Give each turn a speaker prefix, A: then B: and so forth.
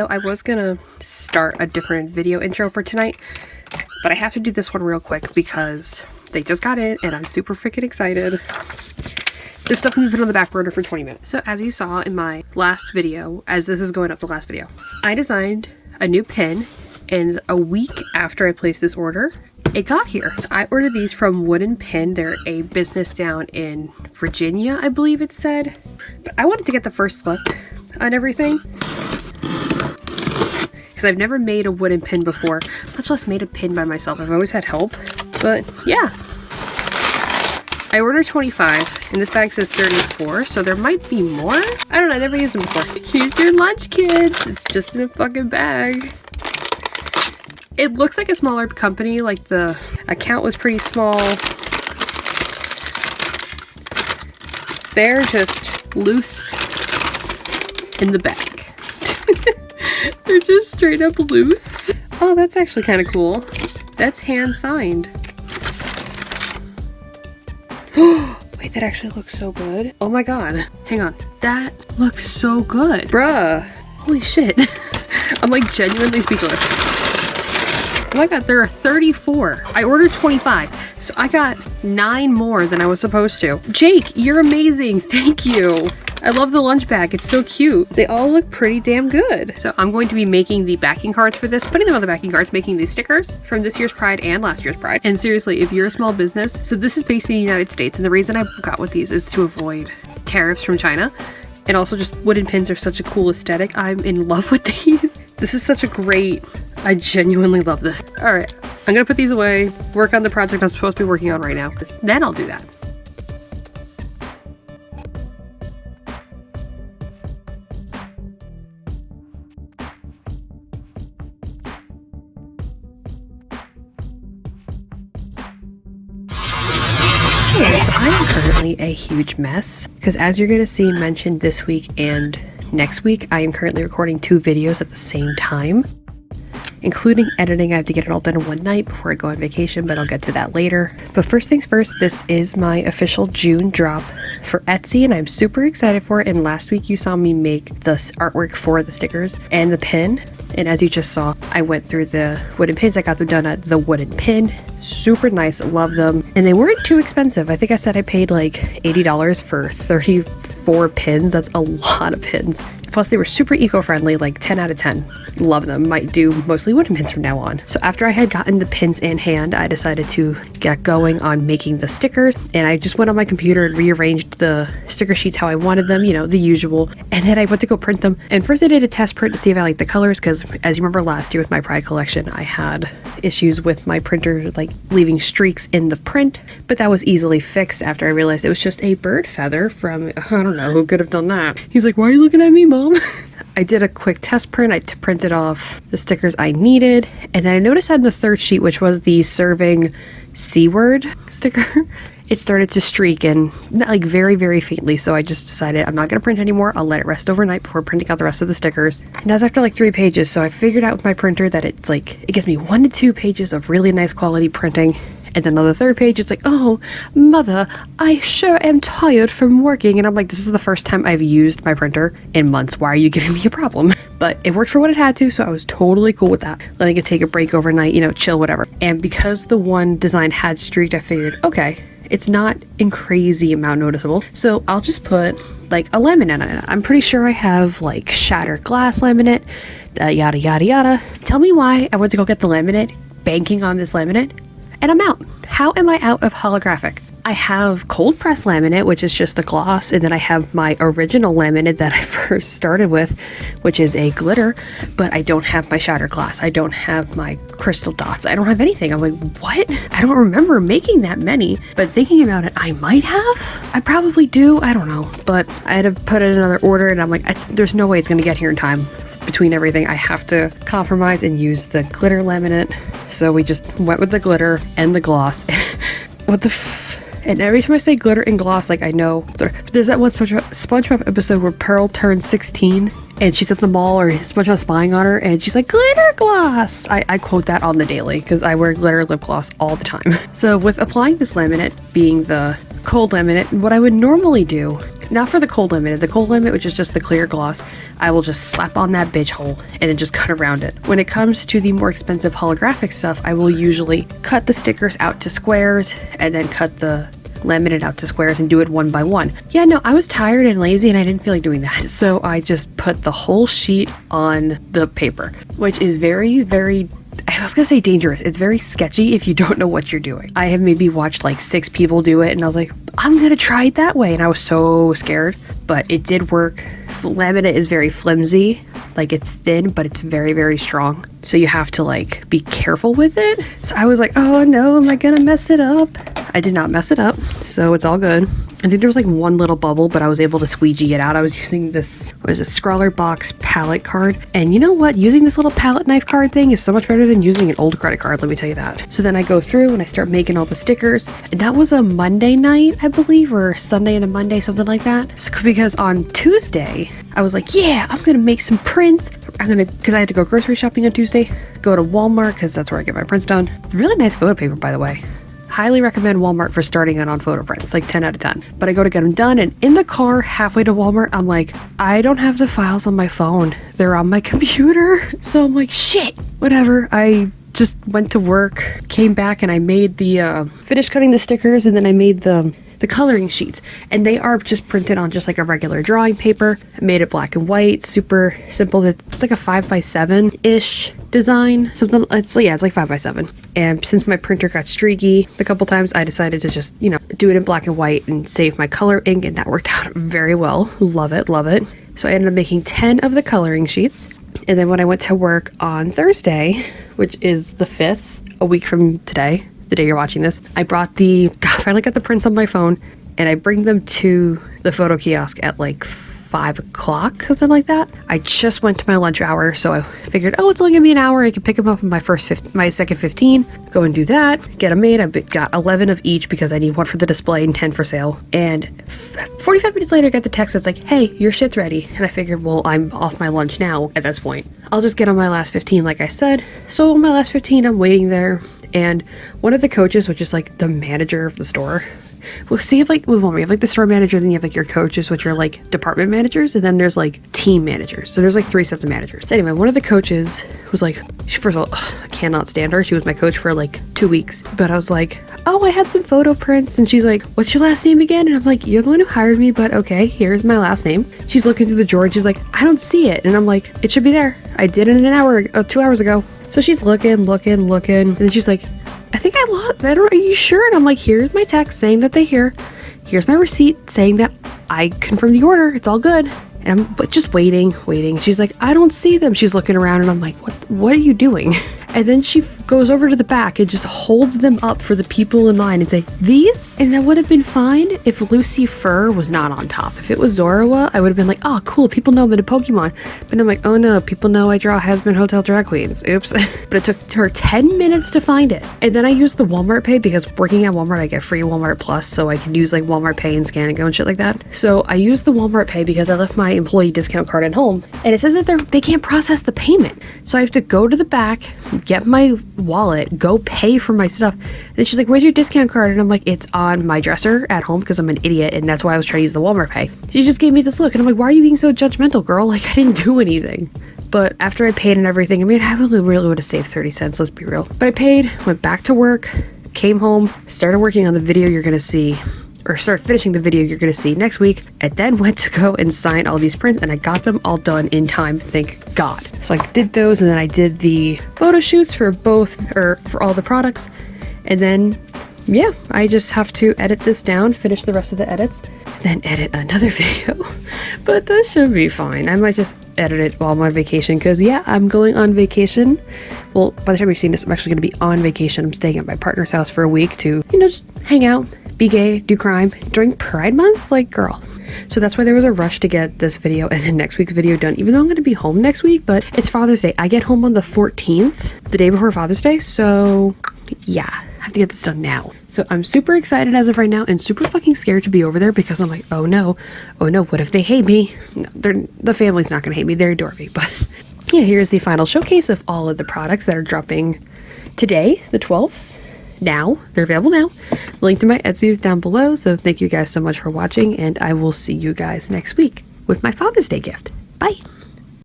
A: So I was gonna start a different video intro for tonight, but I have to do this one real quick because they just got in and I'm super freaking excited. This stuff has been on the back burner for 20 minutes. So as you saw in my last video, as this is going up the last video, I designed a new pin, and a week after I placed this order, it got here. So I ordered these from Wooden Pin. They're a business down in Virginia, I believe it said. But I wanted to get the first look on everything, because I've never made a wooden pin before, much less made a pin by myself. I've always had help, but yeah. I ordered 25, and this bag says 34, so there might be more? I don't know, I never used them before. Here's your lunch, kids! It's just in a fucking bag. It looks like a smaller company, like the account was pretty small. They're just loose in the bag. They're just straight up loose. Oh, that's actually kind of cool. That's hand signed. Wait, that actually looks so good. Oh my god. Hang on. That looks so good. Bruh. Holy shit. I'm like genuinely speechless. Oh my god, there are 34. I ordered 25, so I got 9 more than I was supposed to. Jake, you're amazing. Thank you. I love the lunch bag. It's so cute. They all look pretty damn good. So I'm going to be making the backing cards for this, putting them on the backing cards, making these stickers from this year's Pride and last year's Pride. And seriously, if you're a small business, so this is based in the United States, and the reason I got with these is to avoid tariffs from China. And also just wooden pins are such a cool aesthetic. I'm in love with these. This is such a great, I genuinely love this. All right, I'm gonna put these away, work on the project I'm supposed to be working on right now. Then I'll do that. So I am currently a huge mess because, as you're going to see mentioned this week and next week, I am currently recording 2 videos at the same time, including editing. I have to get it all done in one night before I go on vacation, but I'll get to that later. But first things first, this is my official June drop for Etsy, and I'm super excited for it. And last week you saw me make the artwork for the stickers and the pin. And as you just saw, I went through the wooden pins. I got them done at the Wooden Pin. Super nice, love them. And they weren't too expensive. I think I said I paid like $80 for 34 pins. That's a lot of pins. Plus they were super eco-friendly, like 10 out of 10. Love them. Might do mostly wooden pins from now on. So after I had gotten the pins in hand, I decided to get going on making the stickers. And I just went on my computer and rearranged the sticker sheets how I wanted them, you know, the usual. And then I went to go print them. And first I did a test print to see if I liked the colors, because as you remember last year with my Pride collection, I had issues with my printer like leaving streaks in the print, but that was easily fixed after I realized it was just a bird feather from, I don't know who could have done that. He's like, why are you looking at me, Mom? I did a quick test print. I printed off the stickers I needed, and then I noticed on the third sheet, which was the serving C word sticker, it started to streak, and like very, very faintly. So I just decided I'm not going to print anymore. I'll let it rest overnight before printing out the rest of the stickers. And that was after like 3 pages. So I figured out with my printer that it's like, it gives me 1 to 2 pages of really nice quality printing. And then on the 3rd page, it's like, oh, mother, I sure am tired from working. And I'm like, this is the first time I've used my printer in months. Why are you giving me a problem? But it worked for what it had to, so I was totally cool with that. Letting it take a break overnight, you know, chill, whatever. And because the one design had streaked, I figured, okay, it's not in crazy amount noticeable. So I'll just put like a laminate on it. I'm pretty sure I have like shattered glass laminate, yada, yada, yada. Tell me why I went to go get the laminate, banking on this laminate, and I'm out. How am I out of holographic? I have cold press laminate, which is just the gloss, and then I have my original laminate that I first started with, which is a glitter, but I don't have my shattered glass. I don't have my crystal dots. I don't have anything. I'm like, what? I don't remember making that many, but thinking about it, I might have. I probably do. I don't know, but I had to put in another order, and I'm like, there's no way it's gonna get here in time. Between everything, I have to compromise and use the glitter laminate. So we just went with the glitter and the gloss. What the and every time I say glitter and gloss, like I know, there's that one SpongeBob episode where Pearl turns 16 and she's at the mall, or SpongeBob's spying on her, and she's like, glitter gloss. I quote that on the daily because I wear glitter lip gloss all the time. So with applying this laminate being the cold laminate, what I would normally do Not for the Cold Limit. The Cold Limit, which is just the clear gloss, I will just slap on that bitch hole and then just cut around it. When it comes to the more expensive holographic stuff, I will usually cut the stickers out to squares and then cut the laminate out to squares and do it one by one. Yeah, no, I was tired and lazy and I didn't feel like doing that. So I just put the whole sheet on the paper, which is very, very, I was gonna say dangerous. It's very sketchy if you don't know what you're doing. I have maybe watched like 6 people do it and I was like, I'm gonna try it that way. And I was so scared, but it did work. Laminate is very flimsy. Like it's thin, but it's very, very strong. So you have to like be careful with it. So I was like, oh no, am I gonna mess it up? I did not mess it up. So it's all good. I think there was like one little bubble, but I was able to squeegee it out. I was using this, what is it, Scrawler Box palette card. And you know what? Using this little palette knife card thing is so much better than using an old credit card, let me tell you that. So then I go through and I start making all the stickers. And that was a Monday night, I believe, or Sunday and a Monday, something like that. So, because on Tuesday, I was like, yeah, I'm gonna make some prints. Because I had to go grocery shopping on Tuesday, go to Walmart, because that's where I get my prints done. It's really nice photo paper, by the way. Highly recommend Walmart for starting out on photo prints, like 10 out of 10. But I go to get them done, and in the car, halfway to Walmart, I'm like, I don't have the files on my phone. They're on my computer. So I'm like, shit, whatever. I just went to work, came back, and I made the, finished cutting the stickers, and then I made the coloring sheets, and they are just printed on just like a regular drawing paper. I made it black and white, super simple. It's like a 5x7-ish design, something. It's like 5x7. And since my printer got streaky a couple times, I decided to just, you know, do it in black and white and save my color ink, and that worked out very well. Love it, love it. So I ended up making 10 of the coloring sheets. And then when I went to work on Thursday, which is the 5th, a week from today, the day you're watching this, I finally got the prints on my phone, and I bring them to the photo kiosk at like 5 o'clock, something like that. I just went to my lunch hour, so I figured, oh, it's only gonna be an hour. I can pick them up in my second 15, go and do that, get them made. I got 11 of each because I need one for the display and 10 for sale. And 45 minutes later, I got the text that's like, hey, your shit's ready. And I figured, well, I'm off my lunch now at this point. I'll just get on my last 15, like I said. So on my last 15, I'm waiting there. And one of the coaches, which is like the manager of the store, well, see, you have like with Walmart, you have like the store manager, then you have like your coaches, which are like department managers, and then there's like team managers. So there's like 3 sets of managers. So anyway, one of the coaches was like, first of all, I cannot stand her. She was my coach for like 2 weeks. But I was like, oh, I had some photo prints. And she's like, what's your last name again? And I'm like, you're the one who hired me, but okay, here's my last name. She's looking through the drawer and she's like, I don't see it. And I'm like, it should be there. I did it an 2 hours ago. So she's looking, and then she's like, I think I lost that. Are you sure? And I'm like, here's my text saying that here's my receipt saying that I confirmed the order. It's all good. And I'm just waiting. She's like, I don't see them. She's looking around and I'm like, what are you doing? And then she goes over to the back and just holds them up for the people in line and say, these? And that would have been fine if Lucy Fur was not on top. If it was Zoroa, I would have been like, oh, cool, people know I'm into Pokemon. But I'm like, oh no, people know I draw Has-Been Hotel drag queens. Oops. But it took her 10 minutes to find it. And then I used the Walmart Pay because working at Walmart, I get free Walmart Plus, so I can use like Walmart Pay and Scan and Go and shit like that. So I used the Walmart Pay because I left my employee discount card at home, and it says that they can't process the payment. So I have to go to the back, get my wallet, go pay for my stuff. And she's like, where's your discount card? And I'm like, it's on my dresser at home because I'm an idiot, and that's why I was trying to use the Walmart Pay. She just gave me this look, and I'm like, why are you being so judgmental, girl? Like, I didn't do anything. But after I paid and everything, I mean, I really would have saved 30 cents, let's be real. But I paid, went back to work, came home, started working on the video you're gonna see, or start finishing the video you're gonna see next week, and then went to go and sign all these prints, and I got them all done in time, thank God. So I did those, and then I did the photo shoots for for all the products, and then yeah, I just have to edit this down, finish the rest of the edits, then edit another video. But that should be fine. I might just edit it while I'm on vacation, because yeah, I'm going on vacation. Well, by the time you're seeing this, I'm actually going to be on vacation. I'm staying at my partner's house for a week to, you know, just hang out, be gay, do crime during Pride Month, like, girl. So that's why there was a rush to get this video and then next week's video done, even though I'm going to be home next week. But it's Father's Day. I get home on the 14th, the day before Father's Day. So yeah, I have to get this done now. So I'm super excited as of right now and super fucking scared to be over there, because I'm like, oh no, what if they hate me? No, the family's not going to hate me. They adore me. But yeah, here's the final showcase of all of the products that are dropping today, the 12th. now. They're available now. The link to my Etsy is down below, so thank you guys so much for watching, and I will see you guys next week with my Father's Day gift. Bye!